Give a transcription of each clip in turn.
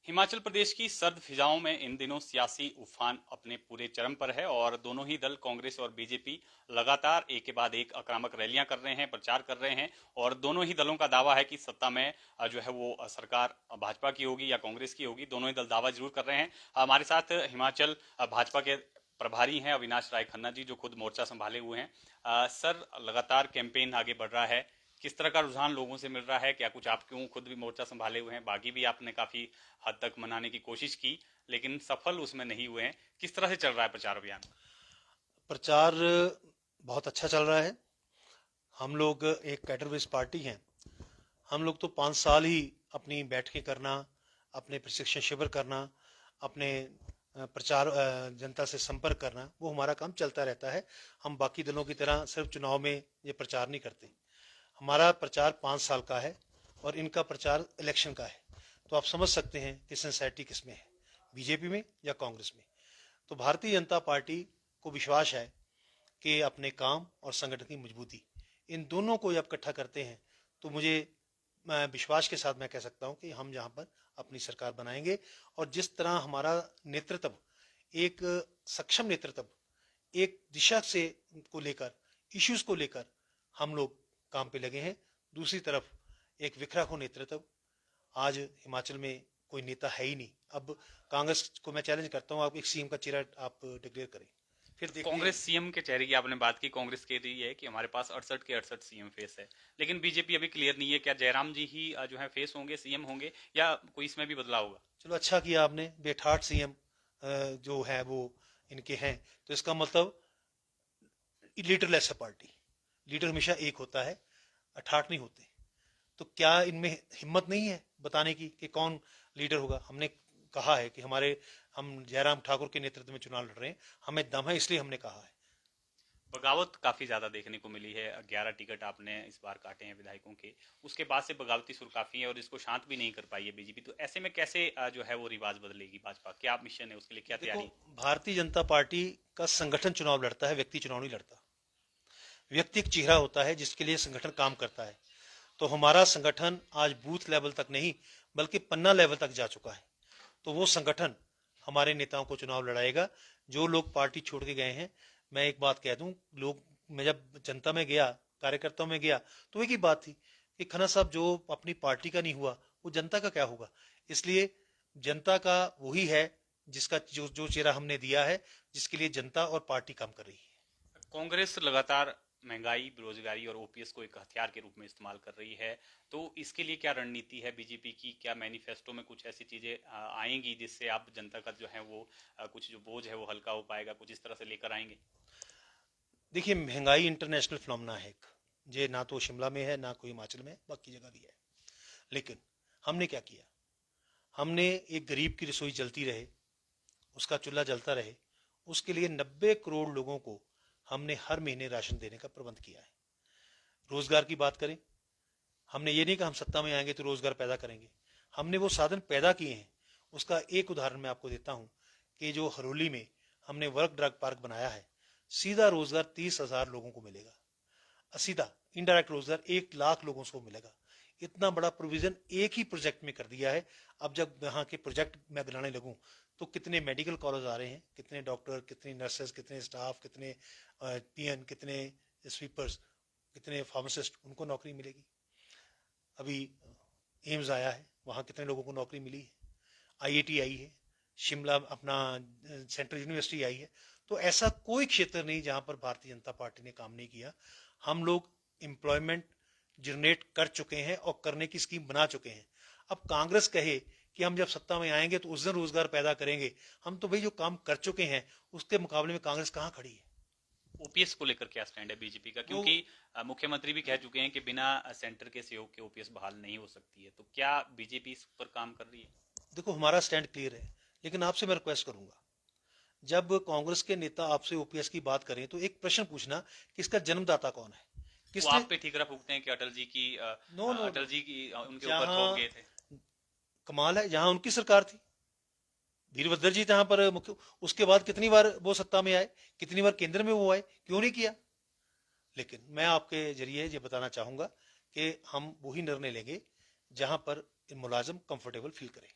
हिमाचल प्रदेश की सर्द फिजाओं में इन दिनों सियासी उफान अपने पूरे चरम पर है और दोनों ही दल कांग्रेस और बीजेपी लगातार एक के बाद एक आक्रामक रैलियां कर रहे हैं, प्रचार कर रहे हैं और दोनों ही दलों का दावा है कि सत्ता में जो है वो सरकार भाजपा की होगी या कांग्रेस की होगी। दोनों ही दल दावा जरूर कर रहे हैं। हमारे साथ हिमाचल भाजपा के प्रभारी हैं अविनाश राय खन्ना जी, जो खुद मोर्चा संभाले हुए हैं। सर, लगातार कैंपेन आगे बढ़ रहा है, किस तरह का रुझान लोगों से मिल रहा है? क्या कुछ, आप क्यों खुद भी मोर्चा संभाले हुए हैं, बागी भी आपने काफी हद तक मनाने की कोशिश की लेकिन सफल उसमें नहीं हुए हैं, किस तरह से चल रहा है प्रचार अभियान? प्रचार बहुत अच्छा चल रहा है। हम लोग एक कैडर बेस्ड पार्टी हैं। हम लोग तो 5 साल ही अपनी बैठकें करना, अपने प्रशिक्षण शिविर करना, अपने प्रचार जनता से संपर्क करना, वो हमारा काम चलता रहता है। हम बाकी दलों की तरह सिर्फ चुनाव में ये प्रचार नहीं करते। हमारा प्रचार 5 साल का है और इनका प्रचार इलेक्शन का है। तो आप समझ सकते हैं कि सिंसेरिटी किस में है, बीजेपी में या कांग्रेस में। तो भारतीय जनता पार्टी को विश्वास है कि अपने काम और संगठन की मजबूती, इन दोनों को जब इकट्ठा करते हैं तो मुझे विश्वास के साथ मैं कह सकता हूं कि हम जहां पर अपनी सरकार बनाएंगे। और जिस तरह हमारा नेतृत्व, एक सक्षम नेतृत्व, एक दिशा से को लेकर, इश्यूज को लेकर हम लोग काम पे लगे हैं। दूसरी तरफ एक बिखरा हुआ नेतृत्व, आज हिमाचल में कोई नेता है ही नहीं। अब कांग्रेस को मैं चैलेंज करता हूं, आप एक सीएम का चेहरा आप डिक्लेयर करें, फिर देखिए। कांग्रेस सीएम के चेहरे की आपने बात की। कांग्रेस कह रही है कि हमारे पास 68 के 68 सीएम फेस है, लेकिन बीजेपी अभी क्लियर नहीं है, क्या जयराम जी ही जो है फेस होंगे, सीएम होंगे, या कोई इसमें भी बदलाव होगा? चलो अच्छा किया आपने, बेठाट सीएम जो है वो इनके हैं। तो इसका मतलब लीडरलेस है पार्टी। लीडर हमेशा एक होता है, 68 नहीं होते। तो क्या इनमें हिम्मत नहीं है बताने की कि कौन लीडर होगा? हमने कहा है कि हम जयराम ठाकुर के नेतृत्व में चुनाव लड़ रहे हैं, हमें दम है, इसलिए हमने कहा है। बगावत काफी ज्यादा देखने को मिली है। 11 टिकट आपने इस बार काटे हैं विधायकों के, उसके बाद से बगावती सुर काफी है और इसको शांत भी नहीं कर पाई है बीजेपी। तो ऐसे में कैसे जो है वो रिवाज बदलेगी भाजपा? क्या मिशन है उसके लिए, क्या देखो, तैयारी? भारतीय जनता पार्टी का संगठन चुनाव लड़ता है, व्यक्ति चुनाव नहीं लड़ता। व्यक्ति एक चेहरा होता है जिसके लिए संगठन काम करता है। तो हमारा संगठन आज बूथ लेवल तक नहीं बल्कि पन्ना लेवल तक जा चुका है। तो वो संगठन हमारे नेताओं को चुनाव लड़ाएगा। जो लोग पार्टी छोड़ के गए हैं, मैं एक बात कह दूं, लोग, मैं जब जनता में गया, कार्यकर्ताओं में गया, तो एक ही बात थी कि खन्ना साहब, जो अपनी पार्टी का नहीं हुआ वो जनता का क्या होगा? इसलिए जनता का वही है जिसका जो जो चेहरा हमने दिया है, जिसके लिए जनता और पार्टी काम कर रही है। कांग्रेस लगातार महंगाई, बेरोजगारी और ओपीएस को एक हथियार के रूप में इस्तेमाल कर रही है, तो इसके लिए क्या रणनीति है बीजेपी की? क्या मैनिफेस्टो में कुछ ऐसी चीजें आएंगी जिससे आप जनता का जो है वो कुछ जो बोझ है वो हल्का हो पाएगा? कुछ इस तरह से लेकर आएंगे? देखिए, महंगाई इंटरनेशनल फिनोमेना है एक, ये ना तो शिमला में है, ना कोई हिमाचल में, बाकी जगह भी है। लेकिन हमने क्या किया? हमने एक गरीब की रसोई जलती रहे, उसका चूल्हा जलता रहे, उसके लिए 90 करोड़ लोगों को हमने हर महीने राशन देने का प्रबंध किया है। रोजगार की बात करें, हमने ये नहीं कहा हम सत्ता में आएंगे तो रोजगार पैदा करेंगे। हमने वो साधन पैदा किए हैं। उसका एक उदाहरण मैं आपको देता हूं कि जो हरोली में हमने वर्क ड्रग पार्क बनाया है, सीधा रोजगार 30,000 लोगों को मिलेगा। सीधा इनडायरेक्ट रोजगार 1 लाख लोगों को मिलेगा। इतना बड़ा प्रोविजन एक ही प्रोजेक्ट में कर दिया है। अब जब यहाँ के प्रोजेक्ट मैं गिनाने लगूं तो कितने मेडिकल कॉलेज आ रहे हैं, कितने डॉक्टर, कितनी नर्सेज, कितने स्टाफ, कितने पीएन, कितने स्वीपर्स, कितने फार्मासिस्ट, उनको नौकरी मिलेगी। अभी एम्स आया है, वहाँ कितने लोगों को नौकरी मिली है। आईआईटी आई है, शिमला अपना सेंट्रल यूनिवर्सिटी आई है। तो ऐसा कोई क्षेत्र नहीं जहां पर भारतीय जनता पार्टी ने काम नहीं किया। हम लोग एम्प्लॉयमेंट जनरेट कर चुके हैं और करने की स्कीम बना चुके हैं। अब कांग्रेस कहे कि हम जब सत्ता में आएंगे तो उस दिन रोजगार पैदा करेंगे, हम तो भाई जो काम कर चुके हैं उसके मुकाबले में कांग्रेस कहां खड़ी है? ओपीएस को लेकर क्या स्टैंड है बीजेपी का? वो, क्योंकि मुख्यमंत्री भी कह चुके हैं कि बिना सेंटर के सहयोग के ओपीएस बहाल नहीं हो सकती है, तो क्या बीजेपी इस पर काम कर रही है? देखो, हमारा स्टैंड क्लियर है। लेकिन आपसे मैं रिक्वेस्ट करूंगा, जब कांग्रेस के नेता आपसे ओपीएस की बात करें तो एक प्रश्न पूछना कि इसका जन्मदाता कौन है, वो किसने। आप पे ठीकरा फूकते हैं कि no no no, Atal ji की उनके ऊपर जहां थोप गए थे। कमाल है, जहां उनकी सरकार थी, वीरभद्र जी जहां पर मुख्य, उसके बाद कितनी बार वो सत्ता में आए, कितनी बार केंद्र में वो आए, क्यों नहीं किया? लेकिन मैं आपके जरिए ये बताना चाहूंगा कि हम वही निर्णय लेंगे जहां पर मुलाजिम कंफर्टेबल फील करें।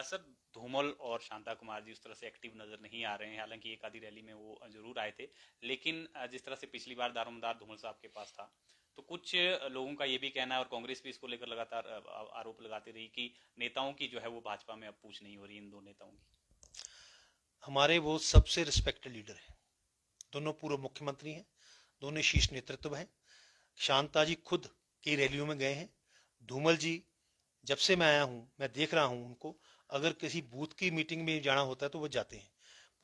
सर, धूमल और शांता कुमार जी उस तरह से एक्टिव नजर नहीं आ रहे हैं। हालांकि एक आधी रैली में वो जरूर आए थे, लेकिन जिस तरह से पिछली बार दारोमदार धूमल साहब के पास था, तो कुछ लोगों का ये भी कहना है और कांग्रेस भी इसको लेकर लगातार आरोप लगाती रही कि नेताओं की जो है वो भाजपा में अब पूछ नहीं हो रही इन दो नेताओं की। हमारे वो सबसे रिस्पेक्टेड लीडर हैं, दोनों पूर्व मुख्यमंत्री हैं, दोनों शीर्ष नेतृत्व हैं। शांता जी खुद कई रैलियों में गए हैं। धूमल जी, जब से मैं आया हूं मैं देख रहा हूं उनको, अगर किसी बूथ की मीटिंग में जाना होता है तो वो जाते हैं,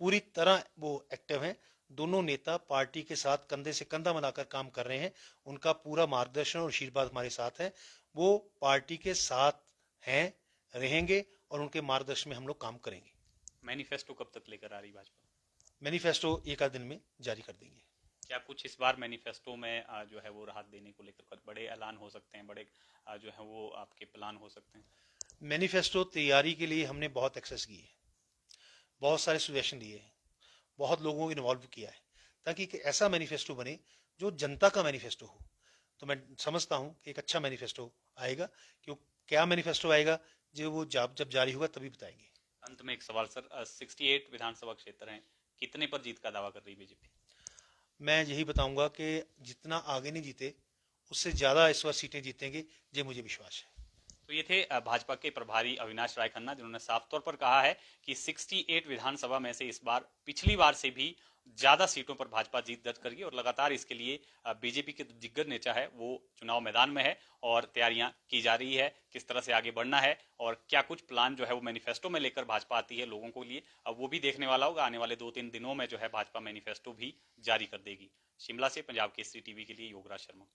पूरी तरह वो एक्टिव हैं। दोनों नेता पार्टी के साथ कंधे से कंधा मिलाकर काम कर रहे हैं। उनका पूरा मार्गदर्शन और आशीर्वाद हमारे साथ है। वो पार्टी के साथ हैं, रहेंगे और उनके मार्गदर्शन में हम लोग काम करेंगे। मैनिफेस्टो कब तक लेकर आ रही भाजपा? मैनिफेस्टो एक आध दिन में जारी कर देंगे। क्या कुछ इस बार मैनिफेस्टो में जो है वो राहत देने को लेकर बड़े ऐलान हो सकते हैं, बड़े जो है वो आपके प्लान हो सकते हैं? मैनिफेस्टो तैयारी के लिए हमने बहुत एक्सेस की है, बहुत सारे सजेशन दिए हैं, बहुत लोगों को इन्वॉल्व किया है, ताकि एक ऐसा मैनिफेस्टो बने जो जनता का मैनिफेस्टो हो। तो मैं समझता हूं कि एक अच्छा मैनिफेस्टो आएगा। क्यों, क्या मैनिफेस्टो आएगा जो वो जब जारी होगा तभी बताएंगे। अंत में एक सवाल सर, 68 विधानसभा क्षेत्र हैं, कितने पर जीत का दावा कर रही बीजेपी? मैं यही बताऊंगा कि जितना आगे नहीं जीते उससे ज्यादा इस बार सीटें जीतेंगे, ये मुझे विश्वास है। तो ये थे भाजपा के प्रभारी अविनाश राय खन्ना, जिन्होंने साफ तौर पर कहा है कि 68 विधानसभा में से इस बार पिछली बार से भी ज्यादा सीटों पर भाजपा जीत दर्ज करेगी और लगातार इसके लिए बीजेपी के दिग्गज नेता है वो चुनाव मैदान में है और तैयारियां की जा रही है किस तरह से आगे बढ़ना है और क्या कुछ प्लान जो है वो मैनिफेस्टो में लेकर भाजपा आती है लोगों के लिए। अब वो भी देखने वाला होगा। आने वाले 2-3 दिनों में जो है भाजपा मैनिफेस्टो भी जारी कर देगी। शिमला से पंजाब केसरी टीवी के लिए योगराज शर्मा।